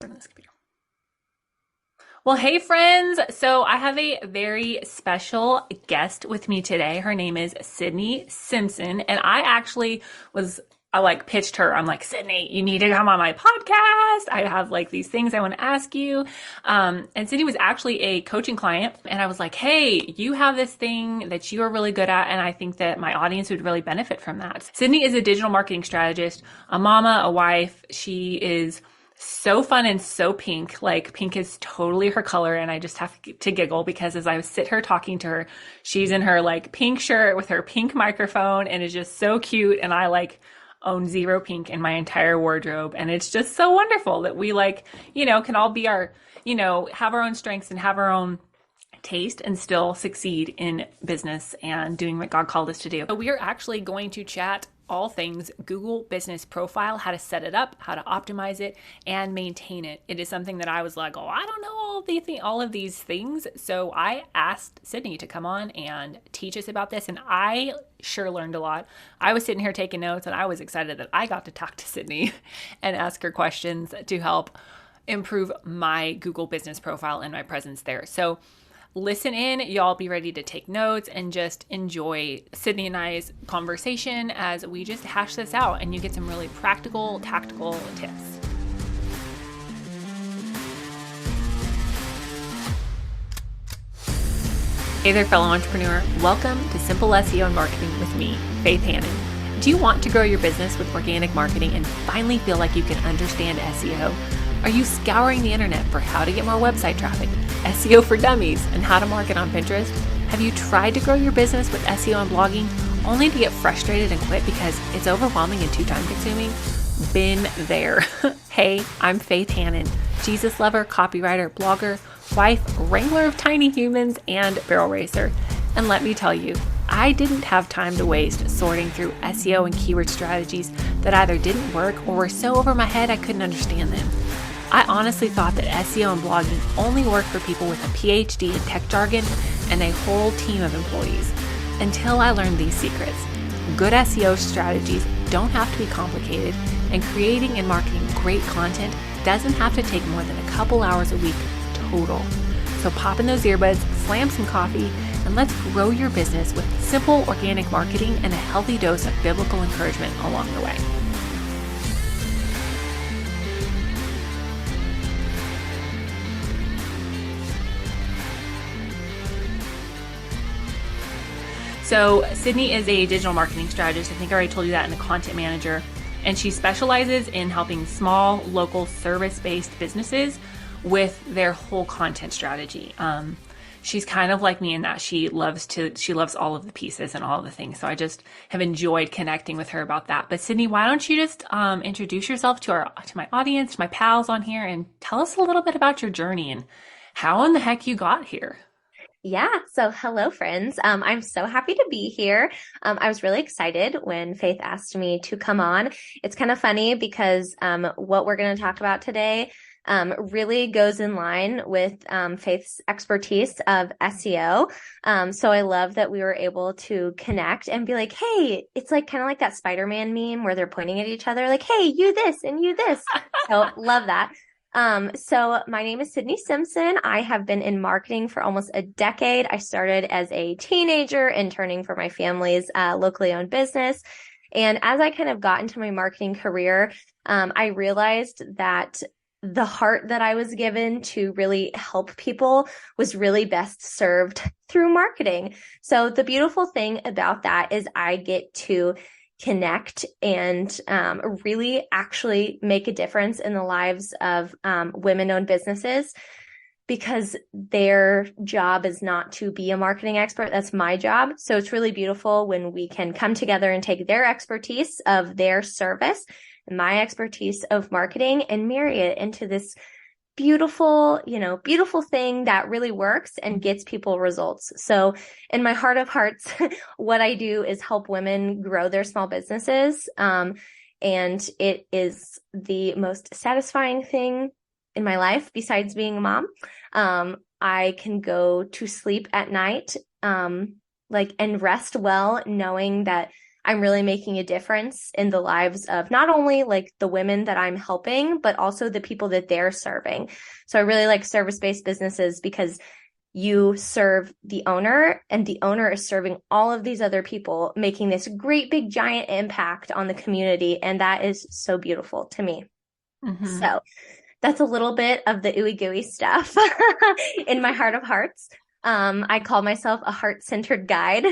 Turn this computer. Well, hey friends. So I have a very special guest with me today. Her name is Sydney Simpson, and I like pitched her. I'm like, Sydney, you need to come on my podcast. I have like these things I want to ask you. And Sydney was actually a coaching client, and I was like, hey, you have this thing that you are really good at, and I think that my audience would really benefit from that. Sydney is a digital marketing strategist, a mama, a wife. She is so fun and so pink. Like pink is totally her color. And I just have to giggle because as I sit her talking to her, she's in her like pink shirt with her pink microphone and is just so cute. And I like own zero pink in my entire wardrobe. And it's just so wonderful that we like, can all be our, have our own strengths and have our own taste and still succeed in business and doing what God called us to do. So we are actually going to chat all things Google Business Profile, how to set it up, how to optimize it, and maintain it. It is something that I was like, oh, I don't know all of these things. So I asked Sydney to come on and teach us about this, and I sure learned a lot. I was sitting here taking notes, and I was excited that I got to talk to Sydney and ask her questions to help improve my Google Business Profile and my presence there. So listen in, y'all be ready to take notes and just enjoy Sydney and I's conversation as we just hash this out and you get some really practical, tactical tips. Hey there, fellow entrepreneur. Welcome to Simple SEO and Marketing with me, Faith Hannon. Do you want to grow your business with organic marketing and finally feel like you can understand SEO? Are you scouring the internet for how to get more website traffic, SEO for dummies, and how to market on Pinterest? Have you tried to grow your business with SEO and blogging only to get frustrated and quit because it's overwhelming and too time consuming? Been there. Hey, I'm Faith Hannon, Jesus lover, copywriter, blogger, wife, wrangler of tiny humans, and barrel racer. And let me tell you, I didn't have time to waste sorting through SEO and keyword strategies that either didn't work or were so over my head I couldn't understand them. I honestly thought that SEO and blogging only worked for people with a PhD in tech jargon and a whole team of employees, until I learned these secrets. Good SEO strategies don't have to be complicated, and creating and marketing great content doesn't have to take more than a couple hours a week total. So pop in those earbuds, slam some coffee, and let's grow your business with simple organic marketing and a healthy dose of biblical encouragement along the way. So Sydney is a digital marketing strategist. I think I already told you that, and a content manager. And she specializes in helping small, local, service-based businesses with their whole content strategy. She's kind of like me in that she loves all of the pieces and all of the things. So I just have enjoyed connecting with her about that. But Sydney, why don't you just introduce yourself to my audience, to my pals on here, and tell us a little bit about your journey and how in the heck you got here. Yeah. So hello, friends. I'm so happy to be here. I was really excited when Faith asked me to come on. It's kind of funny because what we're going to talk about today really goes in line with Faith's expertise of SEO. So I love that we were able to connect and be like, hey, it's like kind of like that Spider-Man meme where they're pointing at each other like, hey, you this and you this. So love that. So my name is Sydney Simpson. I have been in marketing for almost a decade. I started as a teenager interning for my family's locally owned business. And as I kind of got into my marketing career, I realized that the heart that I was given to really help people was really best served through marketing. So the beautiful thing about that is I get to connect and really actually make a difference in the lives of women-owned businesses, because their job is not to be a marketing expert. That's my job. So it's really beautiful when we can come together and take their expertise of their service and my expertise of marketing and marry it into this beautiful thing that really works and gets people results. So in my heart of hearts, what I do is help women grow their small businesses. And it is the most satisfying thing in my life besides being a mom. I can go to sleep at night, and rest well, knowing that I'm really making a difference in the lives of not only like the women that I'm helping, but also the people that they're serving. So I really like service-based businesses because you serve the owner and the owner is serving all of these other people, making this great big giant impact on the community. And that is so beautiful to me. Mm-hmm. So that's a little bit of the ooey gooey stuff in my heart of hearts. I call myself a heart-centered guide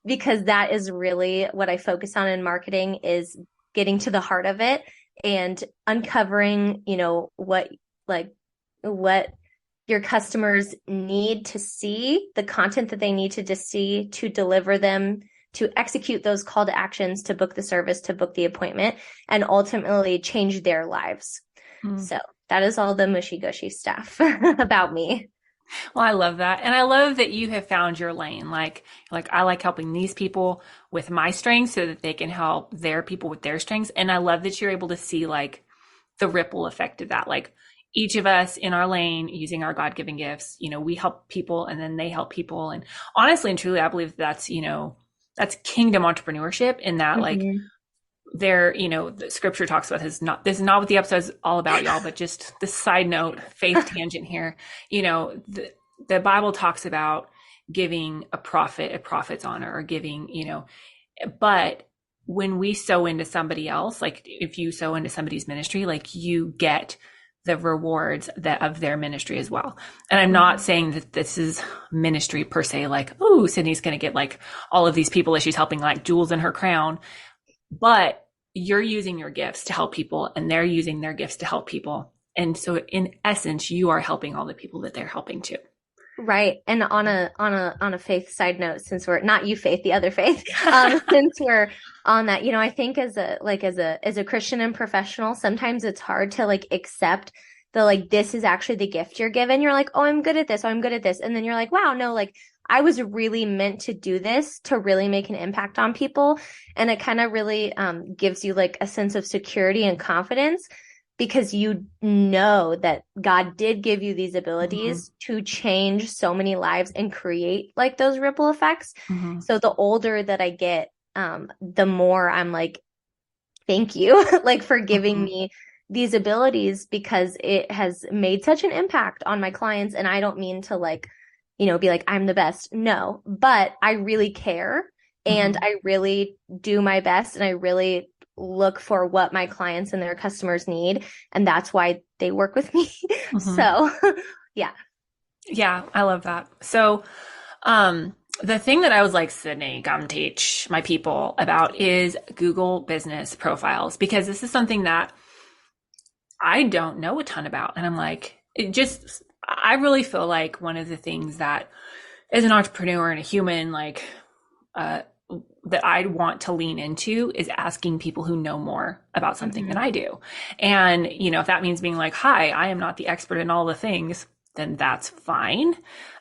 because that is really what I focus on in marketing is getting to the heart of it and uncovering, like what your customers need to see, the content that they need to just see to deliver them, to execute those call to actions, to book the service, to book the appointment, and ultimately change their lives. Mm. So that is all the mushy gushy stuff about me. Well, I love that. And I love that you have found your lane. Like I like helping these people with my strengths so that they can help their people with their strengths. And I love that you're able to see like the ripple effect of that. Like each of us in our lane using our God-given gifts, we help people and then they help people. And honestly and truly, I believe that's kingdom entrepreneurship in that like Mhm. the scripture talks about this is not what the episode is all about, y'all, but just the side note, faith tangent here. The Bible talks about giving a prophet's honor or giving, but when we sow into somebody else, like if you sow into somebody's ministry, like you get the rewards of their ministry as well. And I'm not Mhm. saying that this is ministry per se, like, oh, Sydney's going to get like all of these people that she's helping like jewels in her crown, but you're using your gifts to help people and they're using their gifts to help people. And so in essence, you are helping all the people that they're helping too. Right. And on a faith side note, since we're not you, Faith, the other Faith, since we're on that, I think as a Christian and professional, sometimes it's hard to like accept the like this is actually the gift you're given. You're like, oh, I'm good at this, oh, I'm good at this. And then you're like, wow, no, like I was really meant to do this to really make an impact on people. And it kind of really gives you like a sense of security and confidence because you know that God did give you these Mm-hmm. abilities to change so many lives and create like those ripple effects. Mm-hmm. So the older that I get, the more I'm like, thank you, like for giving Mm-hmm. me these abilities because it has made such an impact on my clients. And I don't mean to like, be like, I'm the best. No, but I really care and Mm-hmm. I really do my best and I really look for what my clients and their customers need. And that's why they work with me. Mm-hmm. So, yeah. Yeah, I love that. So, the thing that I was like, Sydney, come teach my people about is Google business profiles, because this is something that I don't know a ton about. And I'm like, I really feel like one of the things that as an entrepreneur and a human, like, uh, that I want to lean into is asking people who know more about something than Mhm. I do. And, if that means being like, hi, I am not the expert in all the things, then that's fine.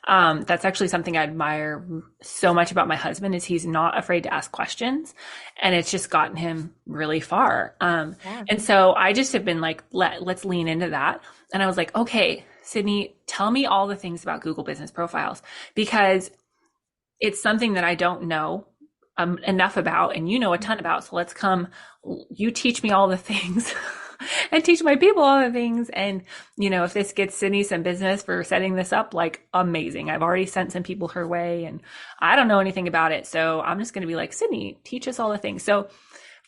That's actually something I admire so much about my husband is he's not afraid to ask questions, and it's just gotten him really far. Yeah. And so I just have been like, let's lean into that. And I was like, okay, Sydney, tell me all the things about Google business profiles, because it's something that I don't know enough about, and you know a ton about. So you teach me all the things and teach my people all the things. And, if this gets Sydney some business for setting this up, like amazing. I've already sent some people her way and I don't know anything about it. So I'm just going to be like, Sydney, teach us all the things. So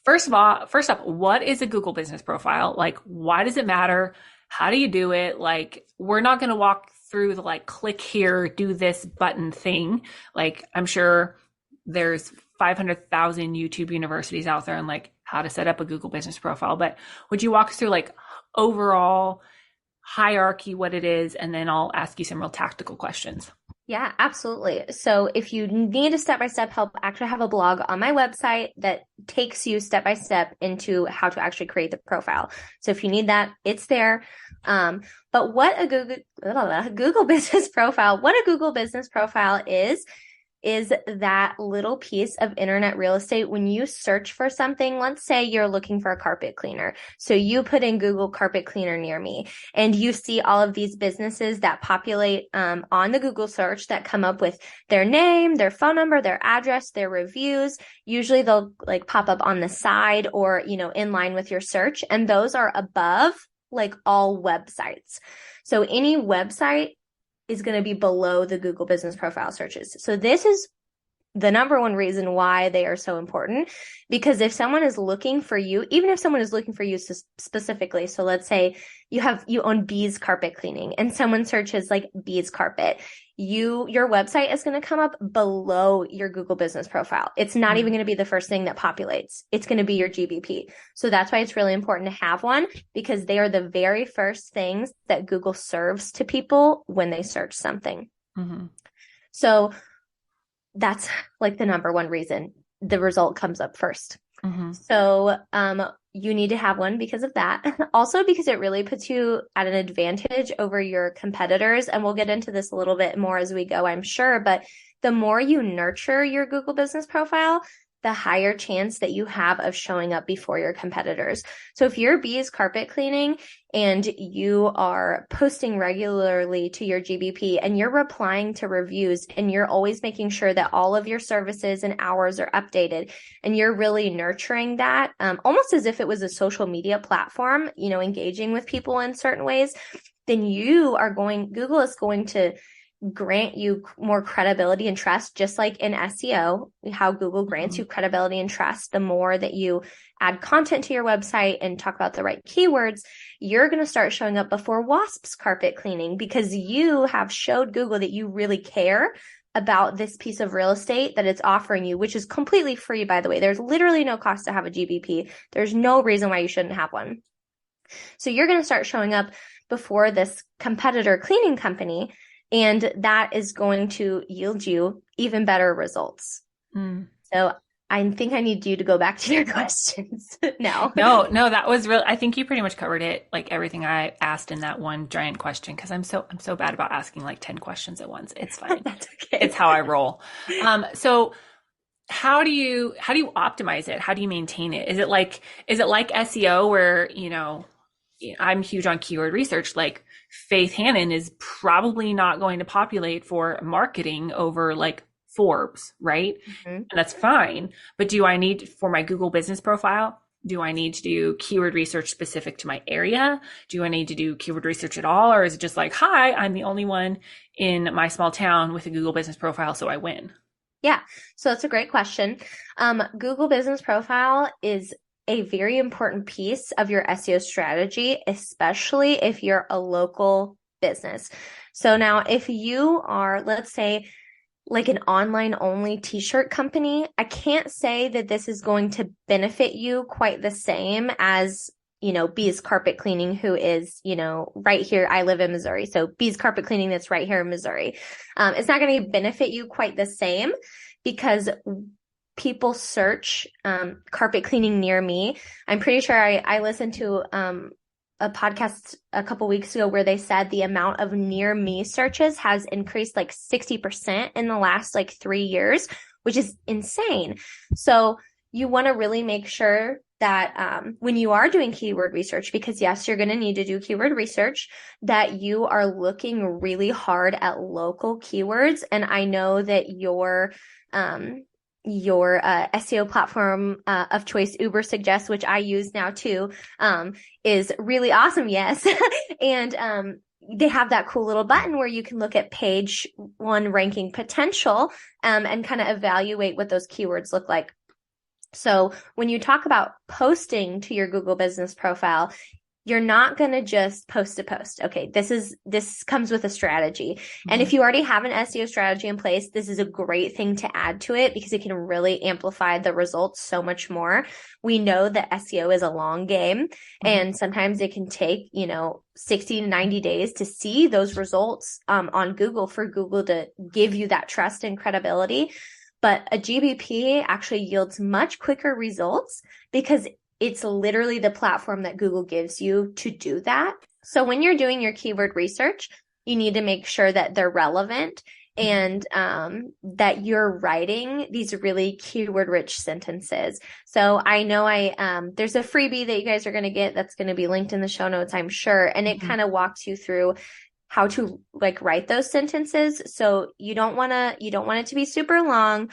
first up, what is a Google business profile? Like, why does it matter? How do you do it? Like, we're not going to walk through the like click here, do this button thing. Like, I'm sure there's 500,000 YouTube universities out there and like how to set up a Google business profile. But would you walk us through like overall hierarchy, what it is? And then I'll ask you some real tactical questions. Yeah, absolutely. So if you need a step-by-step help, I actually have a blog on my website that takes you step by step into how to actually create the profile. So if you need that, it's there. But what a Google Business Profile, what a Google Business Profile is that little piece of internet real estate. When you search for something, let's say you're looking for a carpet cleaner. So you put in Google carpet cleaner near me, and you see all of these businesses that populate on the Google search that come up with their name, their phone number, their address, their reviews. Usually they'll like pop up on the side or, in line with your search. And those are above like all websites. So any website is going to be below the Google business profile searches. So this is the number one reason why they are so important, because if someone is looking for you, even if someone is looking for you specifically, so let's say you own Bees carpet cleaning and someone searches like Bees carpet, your website is going to come up below your Google business profile. It's not even going to be the first thing that populates. It's going to be your GBP. So that's why it's really important to have one, because they are the very first things that Google serves to people when they search something. Mm-hmm. So that's like the number one reason the result comes up first. Mm-hmm. So you need to have one because of that. Also because it really puts you at an advantage over your competitors. And we'll get into this a little bit more as we go, I'm sure. But the more you nurture your Google business profile, the higher chance that you have of showing up before your competitors. So if you're Bees carpet cleaning and you are posting regularly to your GBP and you're replying to reviews and you're always making sure that all of your services and hours are updated and you're really nurturing that, almost as if it was a social media platform, engaging with people in certain ways, then Google is going to grant you more credibility and trust, just like in SEO, how Google grants you credibility and trust. The more that you add content to your website and talk about the right keywords, you're going to start showing up before Wasps carpet cleaning, because you have showed Google that you really care about this piece of real estate that it's offering you, which is completely free, by the way. There's literally no cost to have a GBP. There's no reason why you shouldn't have one. So you're going to start showing up before this competitor cleaning company, and that is going to yield you even better results. So I think I need you to go back to your questions now. No, that was real. I think you pretty much covered it, like everything I asked in that one giant question, because I'm so bad about asking like 10 questions at once. It's fine. That's okay. It's how I roll. So how do you optimize it? How do you maintain it? Is it like SEO where, I'm huge on keyword research. Like Faith Hannon is probably not going to populate for marketing over like Forbes, right? Mm-hmm. And that's fine. But do I need, for my Google business profile, do I need to do keyword research specific to my area? Do I need to do keyword research at all? Or is it just like, hi, I'm the only one in my small town with a Google business profile, so I win? Yeah. So that's a great question. Google business profile is a very important piece of your SEO strategy, especially if you're a local business. So now if you are, let's say, like an online only t-shirt company, I can't say that this is going to benefit you quite the same as, Bees carpet cleaning, who is, right here. I live in Missouri. So Bees carpet cleaning that's right here in Missouri. It's not going to benefit you quite the same, because people search carpet cleaning near me. I'm pretty sure I listened to a podcast a couple weeks ago where they said the amount of near me searches has increased like 60% in the last like 3 years, which is insane. So you want to really make sure that when you are doing keyword research, because yes, you're going to need to do keyword research, that you are looking really hard at local keywords. And I know that your SEO platform of choice, Uber Suggest, which I use now too, is really awesome. Yes. And they have that cool little button where you can look at page 1 ranking potential and kind of evaluate what those keywords look like. So when you talk about posting to your Google business profile, you're not going to just post to post. Okay, this comes with a strategy. Mm-hmm. And if you already have an SEO strategy in place, this is a great thing to add to it, because it can really amplify the results so much more. We know that SEO is a long game, mm-hmm. and sometimes it can take, 60 to 90 days to see those results on Google, for Google to give you that trust and credibility. But a GBP actually yields much quicker results, because it's literally the platform that Google gives you to do that. So when you're doing your keyword research, you need to make sure that they're relevant Mhm. and that you're writing these really keyword rich sentences. So I know there's a freebie that you guys are going to get that's going to be linked in the show notes, I'm sure, and it Mhm. kind of walks you through how to like write those sentences. So you don't want it to be super long.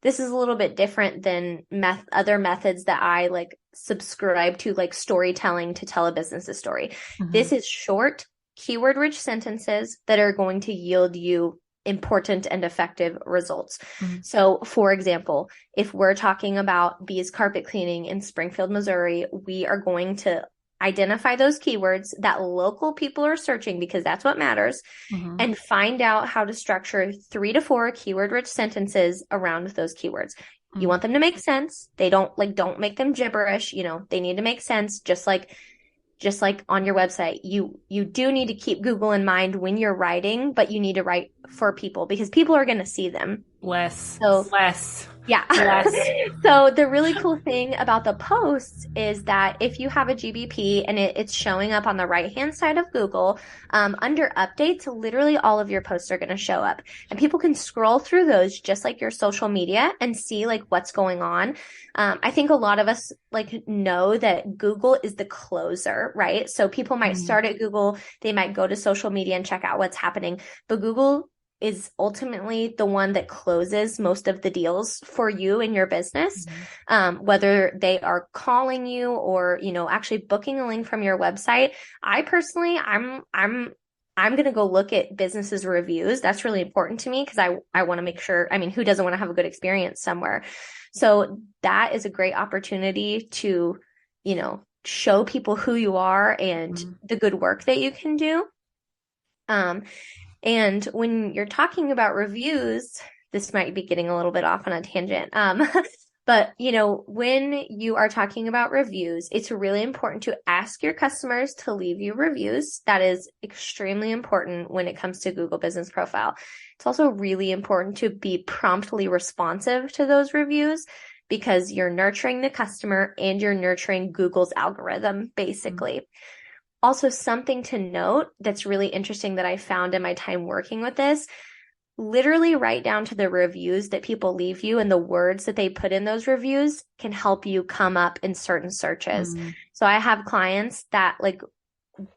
This is a little bit different than other methods that I like subscribe to, like storytelling to tell a business's story. This Mhm. is short, keyword rich sentences that are going to yield you important and effective results. Mhm. So, for example, if we're talking about bees carpet cleaning in Springfield, Missouri, we are going to identify those keywords that local people are searching because that's what matters, Mhm. and find out how to structure 3 to 4 keyword rich sentences around those keywords. You Mhm. want them to make sense. They don't make them gibberish, they need to make sense, just like on your website. You do need to keep Google in mind when you're writing, but you need to write for people because people are going to see them. Less, So less, yeah. less. So the really cool thing about the posts is that if you have a GBP and it's showing up on the right-hand side of Google, under updates, literally all of your posts are going to show up. And people can scroll through those just like your social media and see like what's going on. I think a lot of us like know that Google is the closer, right? So people might Mhm. start at Google, they might go to social media and check out what's happening, but Google is ultimately the one that closes most of the deals for you and your business, Mhm. whether they are calling you or actually booking a link from your website. I personally, I'm going to go look at businesses' reviews. That's really important to me because I want to make sure. I mean, who doesn't want to have a good experience somewhere? So that is a great opportunity to show people who you are and Mhm. the good work that you can do. Um, and when you're talking about reviews, this might be getting a little bit off on a tangent. But when you are talking about reviews, it's really important to ask your customers to leave you reviews. That is extremely important when it comes to Google Business Profile. It's also really important to be promptly responsive to those reviews because you're nurturing the customer and you're nurturing Google's algorithm, Mhm. basically. Also, something to note that's really interesting that I found in my time working with this, literally right down to the reviews that people leave you and the words that they put in those reviews can help you come up in certain searches. Mhm. So I have clients that like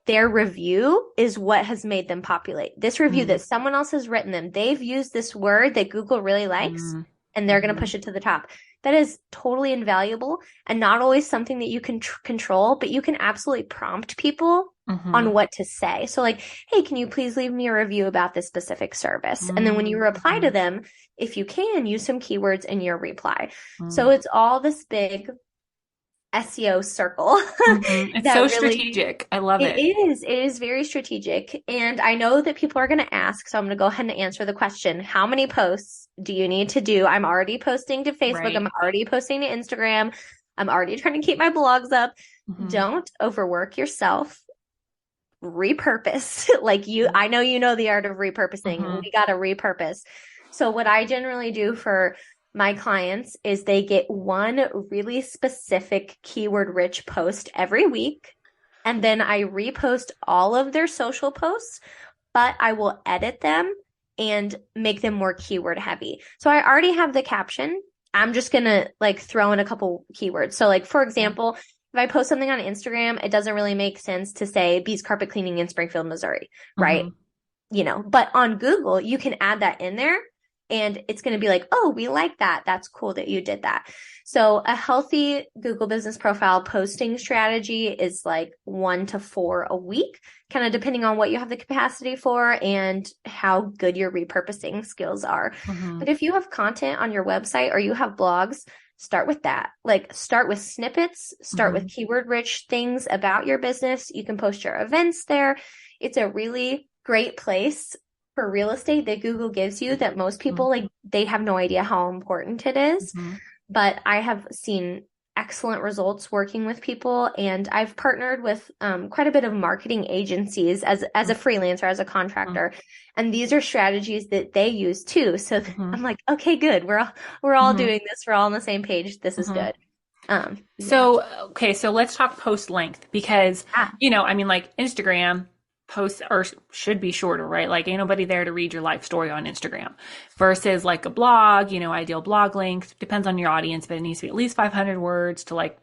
their review is what has made them populate. This review Mhm. that someone else has written them, they've used this word that Google really likes Mhm. and they're going to Mhm. push it to the top. That is totally invaluable and not always something that you can control, but you can absolutely prompt people on Mhm. what to say. So like, hey, can you please leave me a review about this specific service? And then when you reply to Mhm. them, if you can, use some keywords in your reply. So Mhm. it's all this big SEO circle Mhm. It's so that really strategic. I love it. it is very strategic. And I know that people are going to ask, so I'm going to go ahead and answer the question. How many posts do you need to do? I'm already posting to Facebook. I'm Right. already posting to Instagram. I'm already trying to keep my blogs up. Mhm. Don't overwork yourself. Repurpose. I know you know the art of repurposing. Mhm. We got to repurpose. So what I generally do for my clients is they get one really specific keyword rich post every week. And then I repost all of their social posts, but I will edit them and make them more keyword heavy. So I already have the caption. I'm just gonna like throw in a couple keywords. So like for Okay. example, if I post something on Instagram, it doesn't really make sense to say bees carpet cleaning in Springfield, Missouri, right? Mhm. But on Google, you can add that in there and it's going to be like, oh, we like that. That's cool that you did that. So a healthy Google Business Profile posting strategy is like 1 to 4 a week, kind of depending on what you have the capacity for and how good your repurposing skills are. Mhm. But if you have content on your website or you have blogs, start with that. Like start with snippets, start with Mhm. keyword rich things about your business. You can post your events there. It's a really great place for real estate that Google gives you that most people like they have no idea how important it is. Mhm. But I have seen excellent results working with people, and I've partnered with quite a bit of marketing agencies as a freelancer, as a Mhm. contractor, and these are strategies that they use too. So Mhm. I'm like, okay, good. We're all Mhm. doing this. We're all on the same page. This is Mhm. good. Yeah. So, okay, so let's talk post length because, Yeah. I mean, like Instagram. posts are should be shorter, right? Like ain't nobody there to read your life story on Instagram versus like a blog, ideal blog length depends on your audience, but it needs to be at least 500 words to like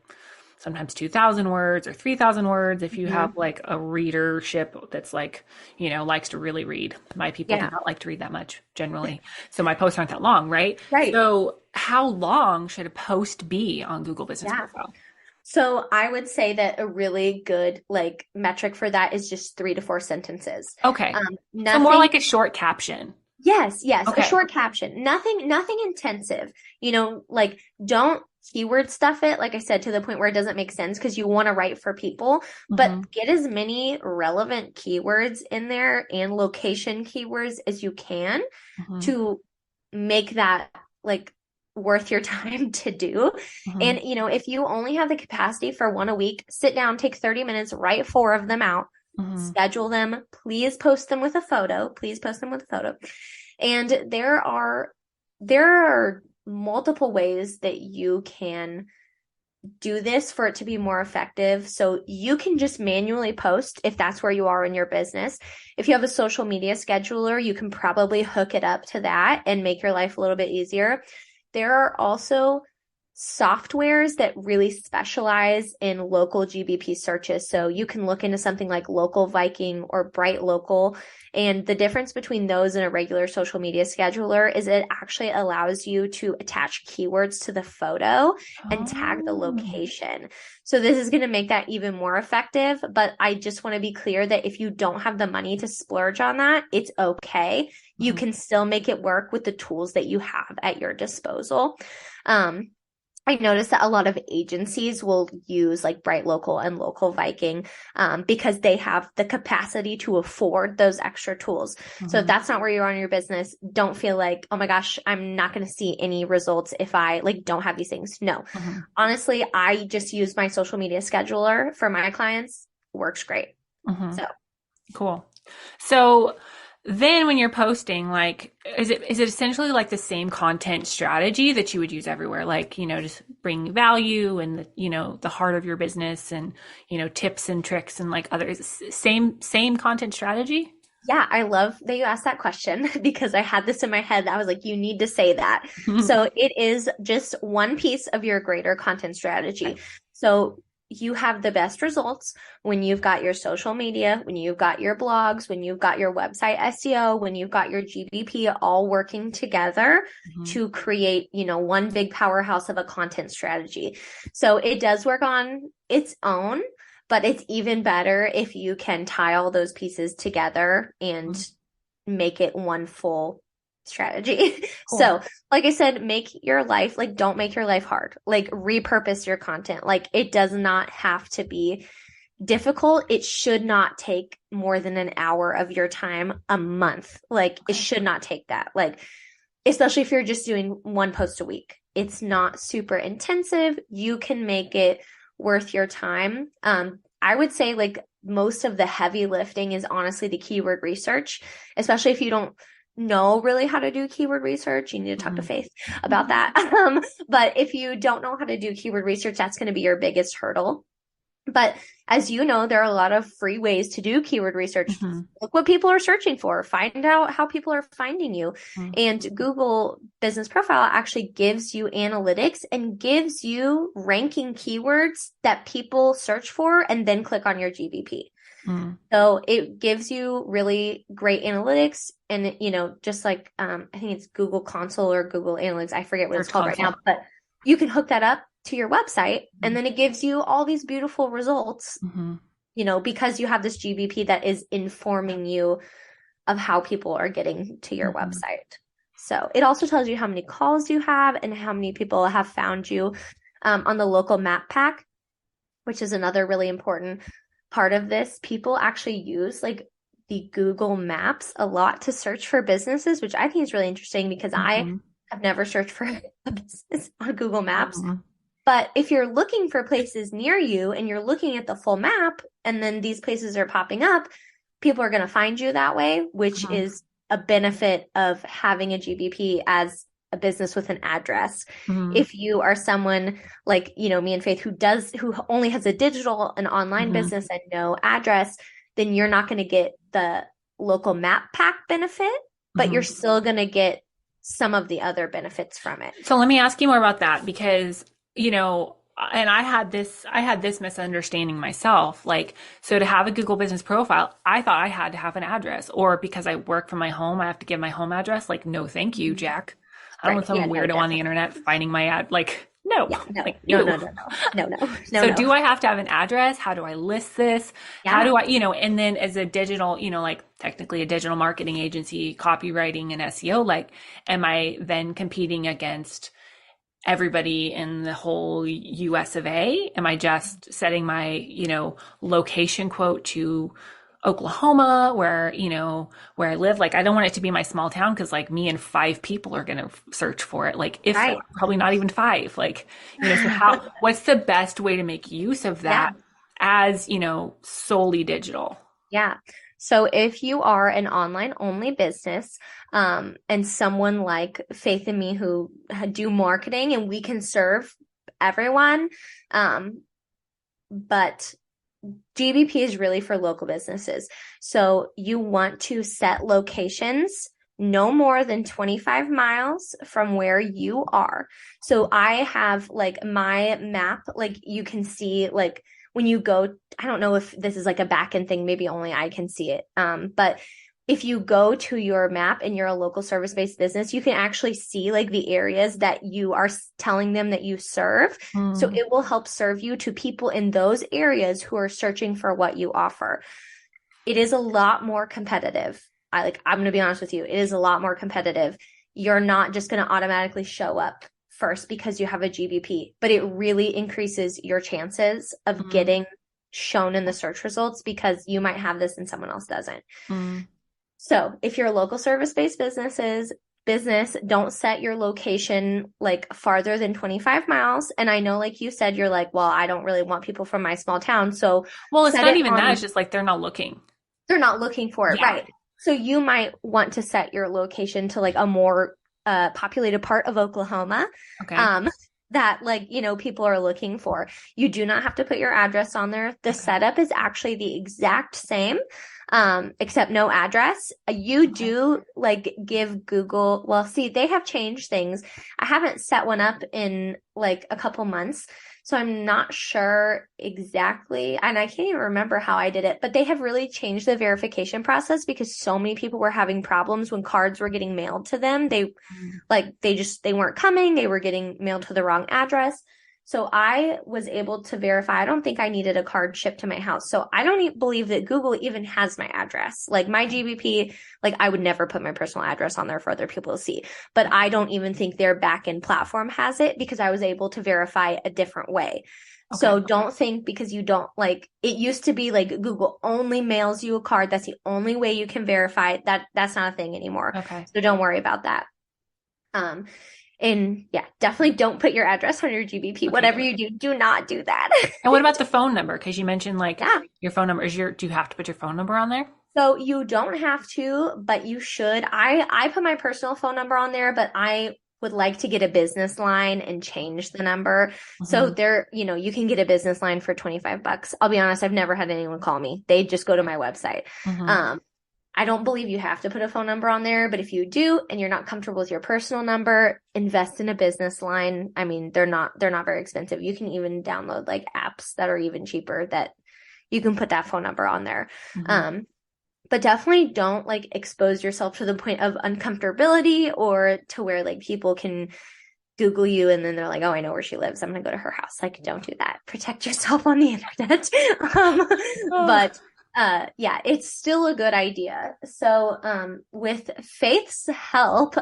sometimes 2,000 words or 3,000 words if you have Mhm. like a readership that's like, likes to really read. My people do Yeah, not like to read that much generally. So my posts aren't that long, right? right. So how long should a post be on Google Business Yeah. Profile? So I would say that a really good like metric for that is just 3 to 4 sentences. Okay. So more Nothing. like a short caption. Yes, a Okay. short caption. Nothing intensive. Like don't keyword stuff it, like I said, to the point where it doesn't make sense because you want to write for people, but Mm-hmm. get as many relevant keywords in there and location keywords as you can Mm-hmm. to make that like worth your time to do. Mm-hmm. And if you only have the capacity for one a week, sit down, take 30 minutes, write 4 of them out, Mm-hmm. schedule them, please post them with a photo, please post them with a photo. And there are multiple ways that you can do this for it to be more effective. So you can just manually post if that's where you are in your business. If you have a social media scheduler, you can probably hook it up to that and make your life a little bit easier. There are also softwares that really specialize in local GBP searches. So you can look into something like Local Viking or Bright Local. And the difference between those and a regular social media scheduler is it actually allows you to attach keywords to the photo and tag the Oh. location. So this is going to make that even more effective. But I just want to be clear that if you don't have the money to splurge on that, it's okay. You Mm-hmm. can still make it work with the tools that you have at your disposal. Um, I noticed that a lot of agencies will use like Bright Local and Local Viking because they have the capacity to afford those extra tools. So if Mm-hmm. that's not where you are in your business, don't feel like, oh my gosh, I'm not going to see any results if I like don't have these things. No, Mm-hmm. honestly, I just use my social media scheduler for my clients. Works great. Mm-hmm. So Cool. So then when you're posting, like, is it essentially like the same content strategy that you would use everywhere? Like, just bring value and the heart of your business and, tips and tricks and like other same content strategy? yeah, I love that you asked that question because I had this in my head. I was like, you need to say that. So it is just one piece of your greater content strategy. Okay. So you have the best results when you've got your social media, when you've got your blogs, when you've got your website SEO, when you've got your GBP all working together Mhm. to create, one big powerhouse of a content strategy. So it does work on its own, but it's even better if you can tie all those pieces together and Mhm. make it one full strategy. Cool. So, like I said, don't make your life hard. Like, repurpose your content. Like, it does not have to be difficult. It should not take more than an hour of your time a month. Like, it Okay. should not take that. Like, especially if you're just doing one post a week. It's not super intensive. You can make it worth your time. I would say like most of the heavy lifting is honestly the keyword research, especially if you don't know really how to do keyword research. You need to talk to Mhm. Faith about that. But if you don't know how to do keyword research, that's going to be your biggest hurdle. But as you know, there are a lot of free ways to do keyword research. Mhm. Look what people are searching for, find out how people are finding you. Mhm. And Google Business Profile actually gives you analytics and gives you ranking keywords that people search for and then click on your GBP. Mhm. So it gives you really great analytics and just like I think it's Google Console or Google Analytics, I forget what it's Search called right console. now, but you can hook that up to your website and Mhm. then it gives you all these beautiful results, Mhm. because you have this GBP that is informing you of how people are getting to your Mhm. website. So it also tells you how many calls you have and how many people have found you on the local map pack, which is another really important part of this. People actually use like the Google Maps a lot to search for businesses, which I think is really interesting because I Mhm. have never searched for a business on Google Maps. Mhm. But if you're looking for places near you and you're looking at the full map and then these places are popping up, people are going to find you that way, which Mhm. is a benefit of having a GBP as a business with an address. Mhm. If you are someone like, me and Faith who only has a digital and online Mhm. business and no address, then you're not going to get the local map pack benefit, but you're Mhm. still going to get some of the other benefits from it. So let me ask you more about that because, and I had this misunderstanding myself. Like, so to have a Google business profile, I thought I had to have an address, or because I work from my home, I have to give my home address. Like, no, thank you, Jack. I don't want Right. some Yeah, no, weirdo on the definitely. internet finding my ad. Like, no, Yeah, no, like, no, ew. no, no, no, no, no, no, So no. do I have to have an address? How do I list this? How Yeah, do I, and then as a digital, like technically a digital marketing agency, copywriting and SEO, like, am I then competing against everybody in the whole US of A? Am I just setting my, location quote to Oklahoma where I live? Like, I don't want it to be my small town because like me and five people are going to search for it. Like, if that, right. probably not even five. Like, so what's the best way to make use of Yeah, that as, solely digital? yeah. So if you are an online only business, and someone like Faith and me who do marketing and we can serve everyone, but GBP is really for local businesses. So you want to set locations no more than 25 miles from where you are. So I have like my map, like you can see like when you go, I don't know if this is like a back end thing, maybe only I can see it. But if you go to your map and you're a local service-based business, you can actually see like the areas that you are telling them that you serve. So Mm, it will help serve you to people in those areas who are searching for what you offer. It is a lot more competitive. I'm going to be honest with you. It is a lot more competitive. You're not just going to automatically show up first because you have a GBP, but it really increases your chances of mm, getting shown in the search results because you might have this and someone else doesn't. mm. So if you're a local service-based business, don't set your location like farther than 25 miles. And I know, like you said, you're like, well, I don't really want people from my small town. So Well, it's set not it even that. It's on, just like they're not looking. they're not looking for it, Yeah. right? So you might want to set your location to like a more populated part of Oklahoma. Okay. Um, that like, people are looking for. You do not have to put your address on there. The Okay. setup is actually the exact same, except no address. You Okay. do like give Google, well, see, they have changed things. I haven't set one up in like a couple months. So I'm not sure exactly, and I can't even remember how I did it, but they have really changed the verification process because so many people were having problems when cards were getting mailed to them. Mm, They weren't coming, they were getting mailed to the wrong address. So I was able to verify. I don't think I needed a card shipped to my house. So I don't believe that Google even has my address. Like my okay. GBP, like I would never put my personal address on there for other people to see. But I don't even think their backend platform has it because I was able to verify a different way. Okay. So don't think because you don't like it used to be like Google only mails you a card. That's the only way you can verify it. That's not a thing anymore. Okay. So don't worry about that. Um, and yeah, definitely don't put your address on your GBP. Okay, Whatever good. you do, do not do that. And what about the phone number? Because you mentioned like Yeah. your phone number do you have to put your phone number on there? So you don't have to, but you should. I put my personal phone number on there, but I would like to get a business line and change the number. So Hmm. there, you can get a business line for 25 bucks. I'll be honest, I've never had anyone call me. They just go to my website. Hmm. Um, I don't believe you have to put a phone number on there, but if you do and you're not comfortable with your personal number, invest in a business line. I mean, they're not very expensive. You can even download like apps that are even cheaper that you can put that phone number on there. Hmm. Um, but definitely don't like expose yourself to the point of uncomfortability or to where like people can Google you and then they're like, oh, I know where she lives. I'm gonna go to her house. Like, don't do that. Protect yourself on the internet. um, Oh. but yeah, it's still a good idea. So with Faith's help,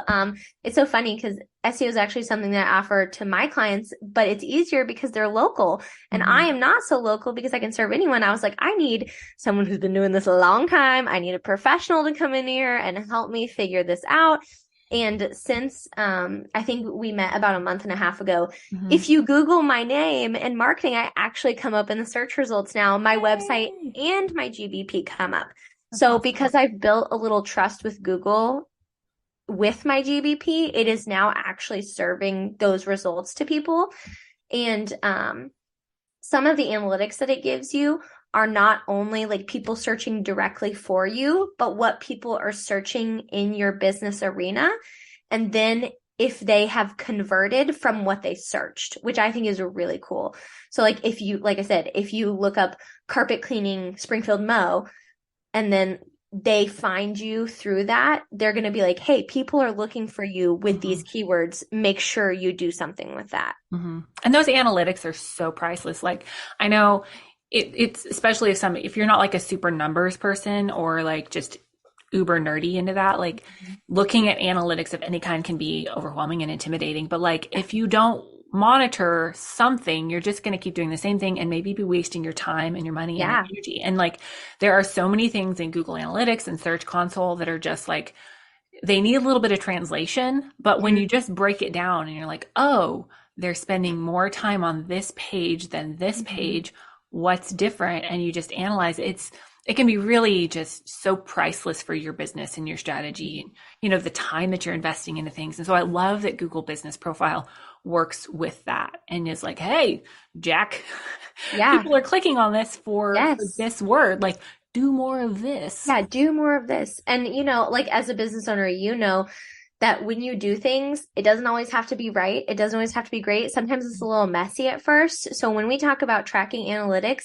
it's so funny because SEO is actually something that I offer to my clients, but it's easier because they're local. And I Hmm. am not so local because I can serve anyone. I was like, I need someone who's been doing this a long time. I need a professional to come in here and help me figure this out. And since I think we met about a month and a half ago, Hmm. if you Google my name and marketing, I actually come up in the search results now. My website Yay. and my GBP come up. That's So awesome. because I've built a little trust with Google with my GBP, it is now actually serving those results to people. And some of the analytics that it gives you are not only like people searching directly for you, but what people are searching in your business arena. And then if they have converted from what they searched, which I think is really cool. So like if you, like I said, if you look up carpet cleaning Springfield Mo and then they find you through that, they're going to be like, hey, people are looking for you with these keywords. Make sure you do something with that. And those analytics are so priceless. Like I know it's especially if you're not like a super numbers person or like just uber nerdy into that, like looking at analytics of any kind can be overwhelming and intimidating. But like if you don't monitor something, you're just going to keep doing the same thing and maybe be wasting your time and your money and your Yeah. energy. And like there are so many things in Google Analytics and Search Console that are just like they need a little bit of translation, but when you just break it down and you're like, oh, they're spending more time on this page than this page, what's different? And you just analyze it. It can be really just so priceless for your business and your strategy, the time that you're investing into things. And so I love that Google Business Profile works with that and is like, hey, Jack, Yeah. people are clicking on this for Yes. this word. Like, do more of this. Yeah, do more of this. And like as a business owner, that when you do things, it doesn't always have to be right. It doesn't always have to be great. Sometimes it's a little messy at first. So when we talk about tracking analytics,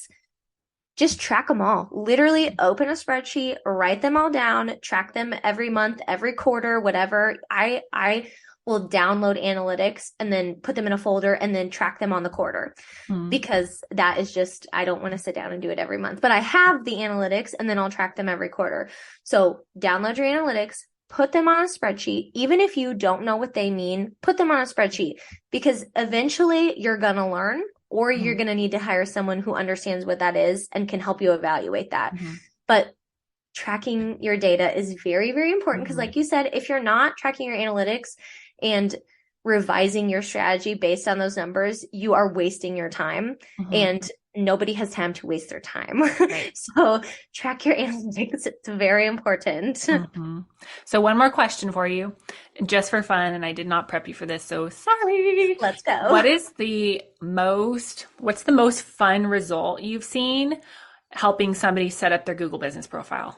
just track them all. Literally open a spreadsheet, write them all down, track them every month, every quarter, whatever. I will download analytics and then put them in a folder and then track them on the quarter because that is just, I don't want to sit down and do it every month, but I have the analytics and then I'll track them every quarter. So download your analytics, put them on a spreadsheet. Even if you don't know what they mean, put them on a spreadsheet because eventually you're going to learn or you're going to need to hire someone who understands what that is and can help you evaluate that. But tracking your data is very, very important because like you said, if you're not tracking your analytics and revising your strategy based on those numbers, you are wasting your time and nobody has time to waste their time. Right. So track your analytics. It's very important. So one more question for you, just for fun, and I did not prep you for this, so sorry. Let's go. What's the most fun result you've seen helping somebody set up their Google business profile?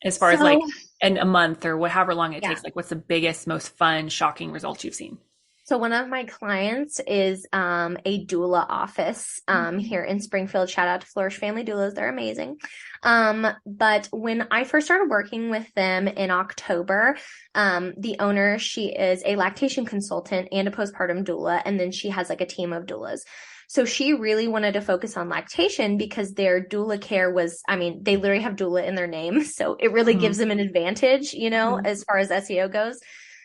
As far as like in a month or however long it takes, like what's the biggest, most fun, shocking results you've seen? So one of my clients is a doula office here in Springfield. Shout out to Flourish Family Doulas. They're amazing. But when I first started working with them in October, the owner, she is a lactation consultant and a postpartum doula. And then she has like a team of doulas. So she really wanted to focus on lactation because their doula care was, they literally have doula in their name. So it really gives them an advantage, as far as SEO goes.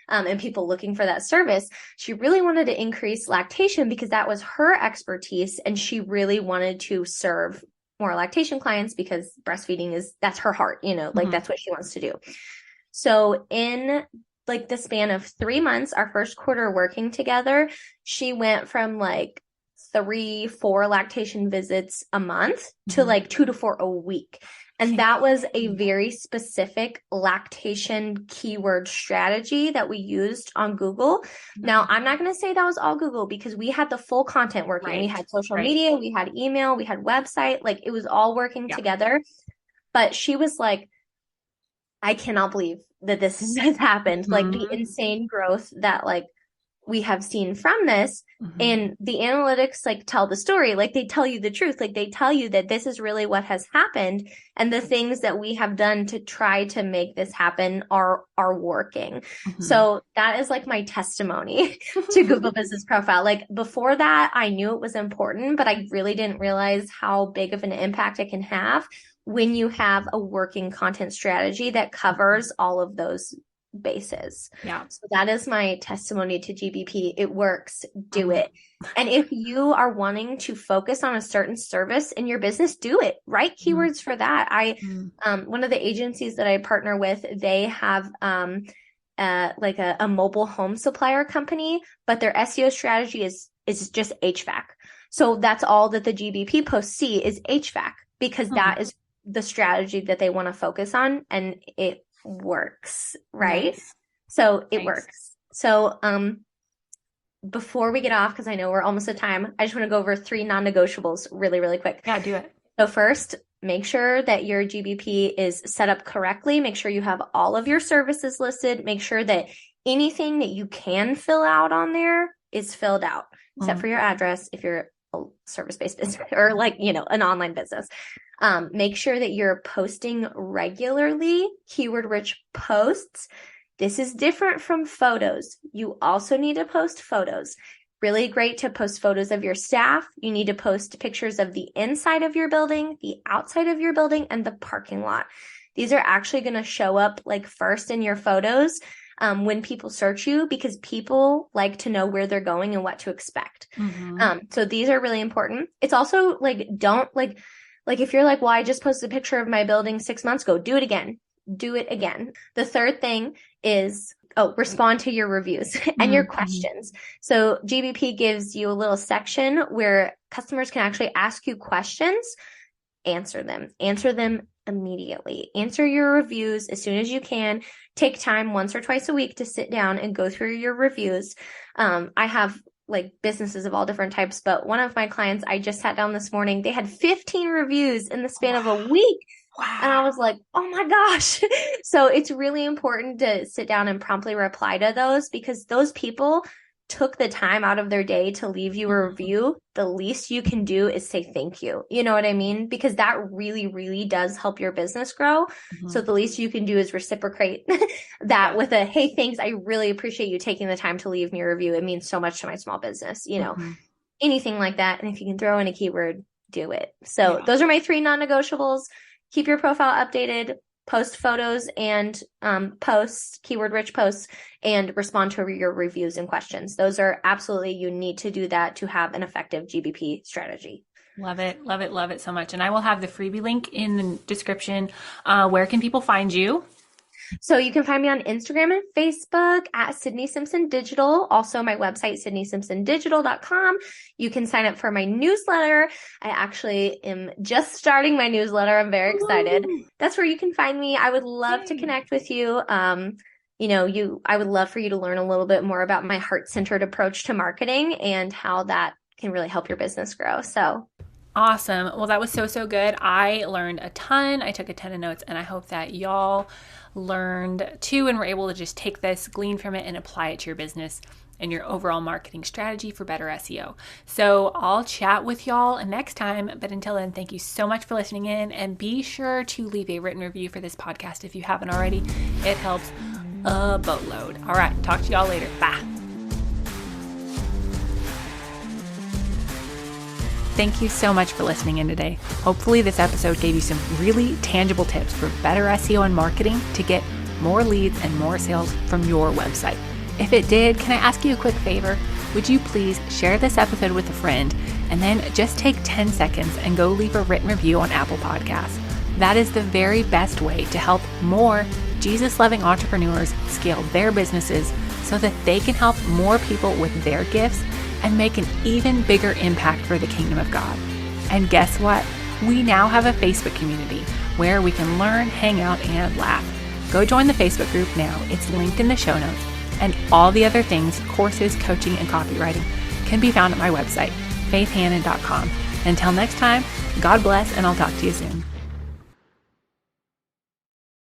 And people looking for that service. She really wanted to increase lactation because that was her expertise. And she really wanted to serve more lactation clients because breastfeeding that's her heart, like that's what she wants to do. So in like the span of 3 months, our first quarter working together, she went from like 3-4 lactation visits a month to like 2 to 4 a week. And that was a very specific lactation keyword strategy that we used on Google. Now, I'm not going to say that was all Google because we had the full content working. Right. We had social media, we had email, we had website, like it was all working together. But she was like, I cannot believe that this has happened. Like the insane growth that like we have seen from this and the analytics like tell the story, like they tell you the truth, like they tell you that this is really what has happened and the things that we have done to try to make this happen are working. So that is like my testimony to Google Business Profile. Like before that, I knew it was important, but I really didn't realize how big of an impact it can have when you have a working content strategy that covers all of those bases. Yeah. So that is my testimony to GBP. It works. Do it. And if you are wanting to focus on a certain service in your business, do it. Write keywords for that. One of the agencies that I partner with, they have like a mobile home supplier company, but their SEO strategy is just HVAC. So that's all that the GBP posts see is HVAC because that is the strategy that they want to focus on, and it works, right? Nice. So it works. So before we get off, because I know we're almost at time, I just want to go over 3 non-negotiables really, really quick. Yeah, do it. So first, make sure that your GBP is set up correctly. Make sure you have all of your services listed. Make sure that anything that you can fill out on there is filled out, except for your address if you're a service-based business or like, an online business. Make sure that you're posting regularly, keyword-rich posts. This is different from photos. You also need to post photos. Really great to post photos of your staff. You need to post pictures of the inside of your building, the outside of your building, and the parking lot. These are actually going to show up like first in your photos when people search you, because people like to know where they're going and what to expect. So these are really important. It's also like, don't like if you're like, well, I just posted a picture of my building 6 months ago, do it again. Do it again. The third thing is, respond to your reviews and your questions. So GBP gives you a little section where customers can actually ask you questions. Answer them immediately. Answer your reviews as soon as you can. Take time once or twice a week to sit down and go through your reviews. I have like businesses of all different types, but one of my clients, I just sat down this morning, they had 15 reviews in the span of a week. Wow. And I was like, oh my gosh. So it's really important to sit down and promptly reply to those, because those people took the time out of their day to leave you a review. The least you can do is say thank you. You know what I mean? Because that really, really does help your business grow. So the least you can do is reciprocate that with a, hey, thanks. I really appreciate you taking the time to leave me a review. It means so much to my small business, anything like that. And if you can throw in a keyword, do it. So those are my 3 non-negotiables. Keep your profile updated, post photos and keyword-rich posts, and respond to your reviews and questions. Those are absolutely, you need to do that to have an effective GBP strategy. Love it, love it, love it so much. And I will have the freebie link in the description. Where can people find you? So you can find me on Instagram and Facebook at Sydney Simpson Digital. Also my website, sydneysimpsondigital.com. You can sign up for my newsletter. I actually am just starting my newsletter. I'm very excited. That's where you can find me. I would love to connect with you. I would love for you to learn a little bit more about my heart-centered approach to marketing and how that can really help your business grow. So awesome. Well, that was so good. I learned a ton. I took a ton of notes, and I hope that y'all learned too and were able to just take this, glean from it, and apply it to your business and your overall marketing strategy for better SEO. So I'll chat with y'all next time. But until then, thank you so much for listening in, and be sure to leave a written review for this podcast if you haven't already. It helps a boatload. All right. Talk to y'all later. Bye. Thank you so much for listening in today. Hopefully this episode gave you some really tangible tips for better SEO and marketing to get more leads and more sales from your website. If it did, can I ask you a quick favor? Would you please share this episode with a friend, and then just take 10 seconds and go leave a written review on Apple Podcasts. That is the very best way to help more Jesus-loving entrepreneurs scale their businesses so that they can help more people with their gifts and make an even bigger impact for the kingdom of God. And guess what? We now have a Facebook community where we can learn, hang out, and laugh. Go join the Facebook group now. It's linked in the show notes. And all the other things, courses, coaching, and copywriting can be found at my website, faithhannon.com. Until next time, God bless, and I'll talk to you soon.